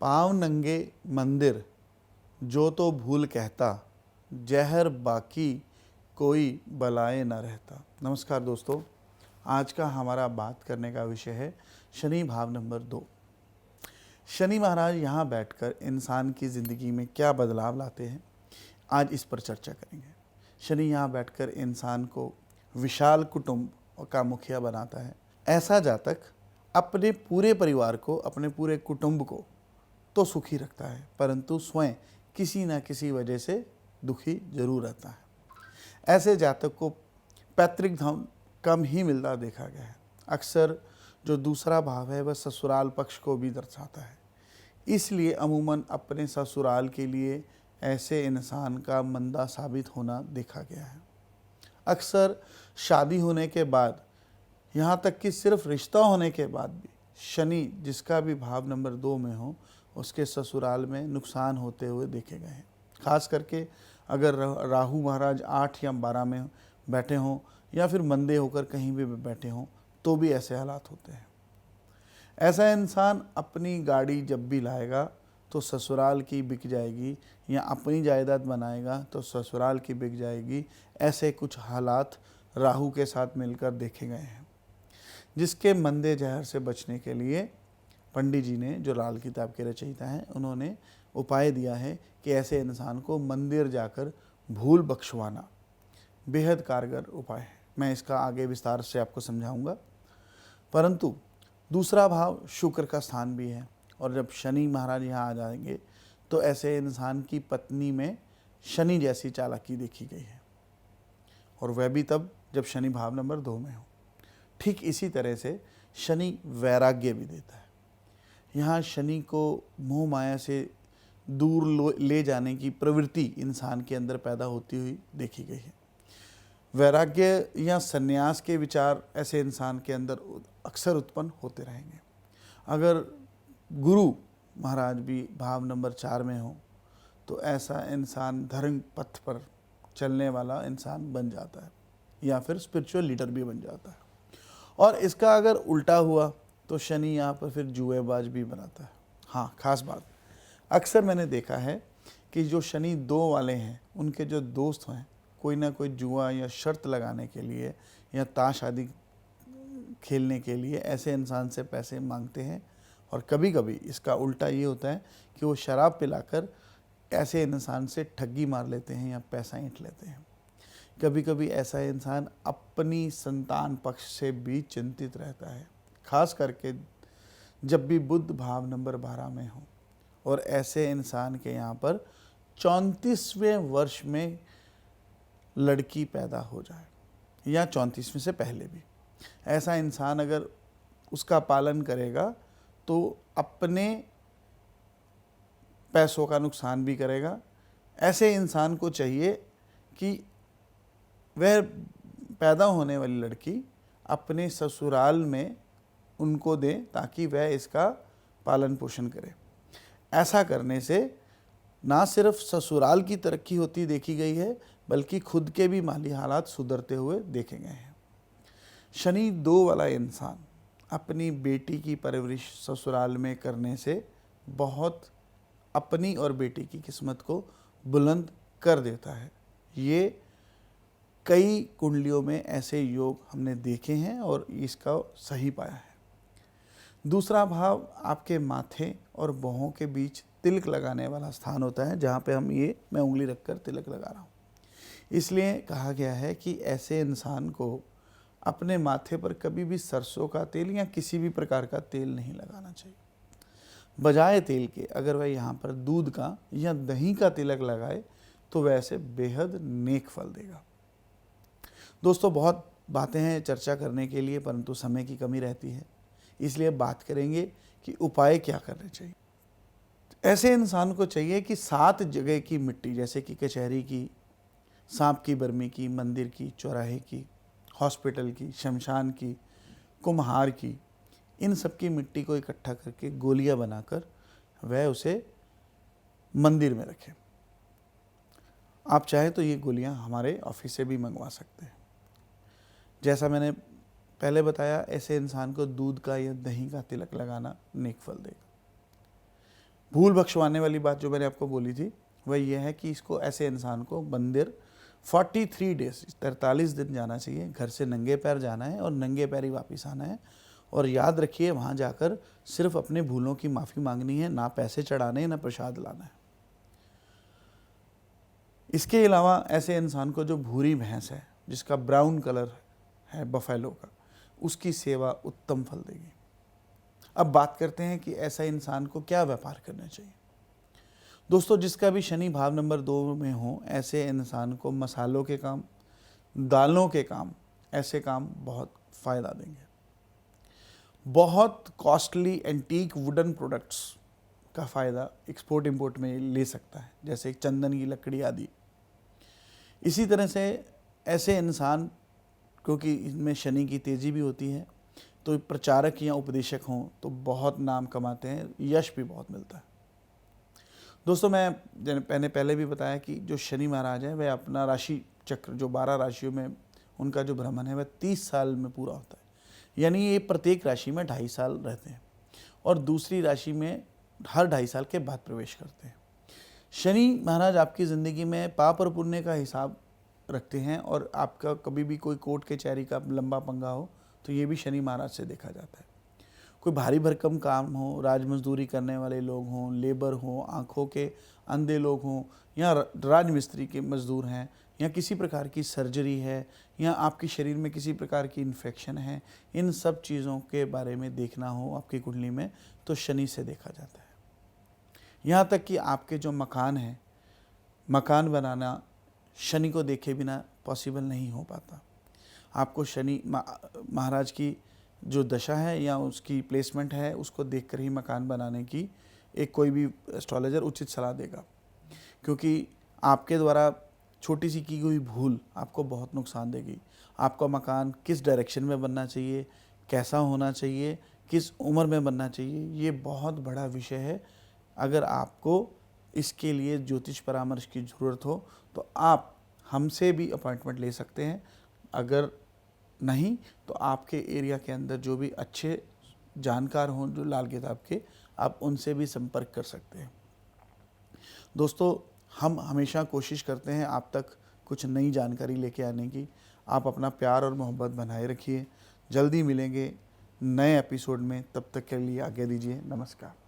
पाँव नंगे मंदिर जो तो भूल कहता, जहर बाकी कोई बलाए न रहता। नमस्कार दोस्तों, आज का हमारा बात करने का विषय है शनि भाव नंबर 2। शनि महाराज यहाँ बैठकर इंसान की ज़िंदगी में क्या बदलाव लाते हैं, आज इस पर चर्चा करेंगे। शनि यहाँ बैठकर इंसान को विशाल कुटुंब का मुखिया बनाता है। ऐसा जातक अपने पूरे परिवार को, अपने पूरे कुटुंब को तो सुखी रखता है, परंतु स्वयं किसी न किसी वजह से दुखी जरूर रहता है। ऐसे जातक को पैतृक धन कम ही मिलता देखा गया है। अक्सर जो दूसरा भाव है वह ससुराल पक्ष को भी दर्शाता है, इसलिए अमूमन अपने ससुराल के लिए ऐसे इंसान का मंदा साबित होना देखा गया है। अक्सर शादी होने के बाद, यहाँ तक कि सिर्फ रिश्ता होने के बाद भी शनि जिसका भी भाव नंबर 2 में हो, उसके ससुराल में नुकसान होते हुए देखे गए हैं। खास करके अगर राहु महाराज 8 या 12 में बैठे हों या फिर मंदे होकर कहीं भी बैठे हों तो भी ऐसे हालात होते हैं। ऐसा इंसान अपनी गाड़ी जब भी लाएगा तो ससुराल की बिक जाएगी, या अपनी जायदाद बनाएगा तो ससुराल की बिक जाएगी। ऐसे कुछ हालात राहु के साथ मिलकर देखे गए हैं, जिसके मंदे जहर से बचने के लिए पंडित जी ने, जो लाल किताब के रचयिता हैं, उन्होंने उपाय दिया है कि ऐसे इंसान को मंदिर जाकर भूल बख्शवाना बेहद कारगर उपाय है। मैं इसका आगे विस्तार से आपको समझाऊंगा। परंतु दूसरा भाव शुक्र का स्थान भी है, और जब शनि महाराज यहाँ आ जाएंगे तो ऐसे इंसान की पत्नी में शनि जैसी चालाकी देखी गई है, और वह भी तब जब शनि भाव नंबर 2 में हो। ठीक इसी तरह से शनि वैराग्य भी देता है। यहाँ शनि को मोह माया से दूर ले जाने की प्रवृत्ति इंसान के अंदर पैदा होती हुई देखी गई है। वैराग्य या संन्यास के विचार ऐसे इंसान के अंदर अक्सर उत्पन्न होते रहेंगे। अगर गुरु महाराज भी भाव नंबर 4 में हो तो ऐसा इंसान धर्म पथ पर चलने वाला इंसान बन जाता है, या फिर स्पिरिचुअल लीडर भी बन जाता है। और इसका अगर उल्टा हुआ तो शनि यहाँ पर फिर जुएबाज भी बनाता है। हाँ, खास बात, अक्सर मैंने देखा है कि जो शनि 2 वाले हैं उनके जो दोस्त हैं, कोई ना कोई जुआ या शर्त लगाने के लिए या ताश आदि खेलने के लिए ऐसे इंसान से पैसे मांगते हैं। और कभी कभी इसका उल्टा ये होता है कि वो शराब पिलाकर ऐसे इंसान से ठगी मार लेते हैं या पैसा ऐंठ लेते हैं। कभी कभी ऐसा इंसान अपनी संतान पक्ष से भी चिंतित रहता है, खास करके जब भी बुध भाव नंबर 12 में हो, और ऐसे इंसान के यहाँ पर 34वें वर्ष में लड़की पैदा हो जाए या 34वें से पहले भी, ऐसा इंसान अगर उसका पालन करेगा तो अपने पैसों का नुकसान भी करेगा। ऐसे इंसान को चाहिए कि वह पैदा होने वाली लड़की अपने ससुराल में उनको दे, ताकि वह इसका पालन पोषण करे। ऐसा करने से ना सिर्फ ससुराल की तरक्की होती देखी गई है, बल्कि खुद के भी माली हालात सुधरते हुए देखे गए हैं। शनि 2 वाला इंसान अपनी बेटी की परवरिश ससुराल में करने से बहुत अपनी और बेटी की किस्मत को बुलंद कर देता है। ये कई कुंडलियों में ऐसे योग हमने देखे हैं और इसका सही पाया है। दूसरा भाव आपके माथे और बाहों के बीच तिलक लगाने वाला स्थान होता है, जहाँ पे मैं उंगली रखकर तिलक लगा रहा हूँ। इसलिए कहा गया है कि ऐसे इंसान को अपने माथे पर कभी भी सरसों का तेल या किसी भी प्रकार का तेल नहीं लगाना चाहिए। बजाय तेल के अगर वह यहाँ पर दूध का या दही का तिलक लगाए तो वैसे बेहद नेक फल देगा। दोस्तों, बहुत बातें हैं चर्चा करने के लिए, परंतु समय की कमी रहती है, इसलिए बात करेंगे कि उपाय क्या करने चाहिए। ऐसे इंसान को चाहिए कि 7 जगह की मिट्टी, जैसे कि कचहरी की, सांप की बर्मी की, मंदिर की, चौराहे की, हॉस्पिटल की, शमशान की, कुम्हार की, इन सब की मिट्टी को इकट्ठा करके गोलियां बनाकर वह उसे मंदिर में रखे। आप चाहे तो ये गोलियां हमारे ऑफिस से भी मंगवा सकते हैं। जैसा मैंने पहले बताया, ऐसे इंसान को दूध का या दही का तिलक लगाना नेक फल देगा। भूल बख्शवाने वाली बात जो मैंने आपको बोली थी वह यह है कि इसको ऐसे इंसान को मंदिर 43 डेज 43 दिन जाना चाहिए। घर से नंगे पैर जाना है और नंगे पैर ही वापस आना है। और याद रखिए वहाँ जाकर सिर्फ अपने भूलों की माफ़ी मांगनी है, ना पैसे चढ़ाने हैं, ना प्रसाद लाना है। इसके अलावा ऐसे इंसान को जो भूरी भैंस है, जिसका ब्राउन कलर है बफेलो का, उसकी सेवा उत्तम फल देगी। अब बात करते हैं कि ऐसा इंसान को क्या व्यापार करना चाहिए। दोस्तों, जिसका भी शनि भाव नंबर 2 में हो, ऐसे इंसान को मसालों के काम, दालों के काम, ऐसे काम बहुत फ़ायदा देंगे। बहुत कॉस्टली एंटीक वुडन प्रोडक्ट्स का फ़ायदा एक्सपोर्ट इंपोर्ट में ले सकता है, जैसे चंदन की लकड़ी आदि। इसी तरह से ऐसे इंसान, क्योंकि इसमें शनि की तेज़ी भी होती है, तो प्रचारक या उपदेशक हों तो बहुत नाम कमाते हैं, यश भी बहुत मिलता है। दोस्तों, मैंने पहले भी बताया कि जो शनि महाराज है वह अपना राशि चक्र, जो 12 राशियों में उनका जो भ्रमण है वह 30 साल में पूरा होता है। यानी ये प्रत्येक राशि में 2.5 साल रहते हैं और दूसरी राशि में हर 2.5 साल के बाद प्रवेश करते हैं। शनि महाराज आपकी ज़िंदगी में पाप और पुण्य का हिसाब रखते हैं और आपका कभी भी कोई कोर्ट कचहरी का लंबा पंगा हो तो ये भी शनि महाराज से देखा जाता है। कोई भारी भरकम काम हो, राज मजदूरी करने वाले लोग हों, लेबर हों, आँखों के अंधे लोग हों, या राज मिस्त्री के मजदूर हैं, या किसी प्रकार की सर्जरी है, या आपके शरीर में किसी प्रकार की इन्फेक्शन है, इन सब चीज़ों के बारे में देखना हो आपकी कुंडली में तो शनि से देखा जाता है। यहाँ तक कि आपके जो मकान हैं, मकान बनाना शनि को देखे बिना पॉसिबल नहीं हो पाता। आपको शनि महाराज की जो दशा है या उसकी प्लेसमेंट है उसको देखकर ही मकान बनाने की एक कोई भी एस्ट्रोलॉजर उचित सलाह देगा, क्योंकि आपके द्वारा छोटी सी की हुई भूल आपको बहुत नुकसान देगी। आपका मकान किस डायरेक्शन में बनना चाहिए, कैसा होना चाहिए, किस उम्र में बनना चाहिए, ये बहुत बड़ा विषय है। अगर आपको इसके लिए ज्योतिष परामर्श की ज़रूरत हो तो आप हमसे भी अपॉइंटमेंट ले सकते हैं। अगर नहीं तो आपके एरिया के अंदर जो भी अच्छे जानकार हों, जो लाल किताब के, आप उनसे भी संपर्क कर सकते हैं। दोस्तों, हम हमेशा कोशिश करते हैं आप तक कुछ नई जानकारी लेके आने की। आप अपना प्यार और मोहब्बत बनाए रखिए। जल्दी मिलेंगे नए एपिसोड में, तब तक के लिए आज्ञा दीजिए। नमस्कार।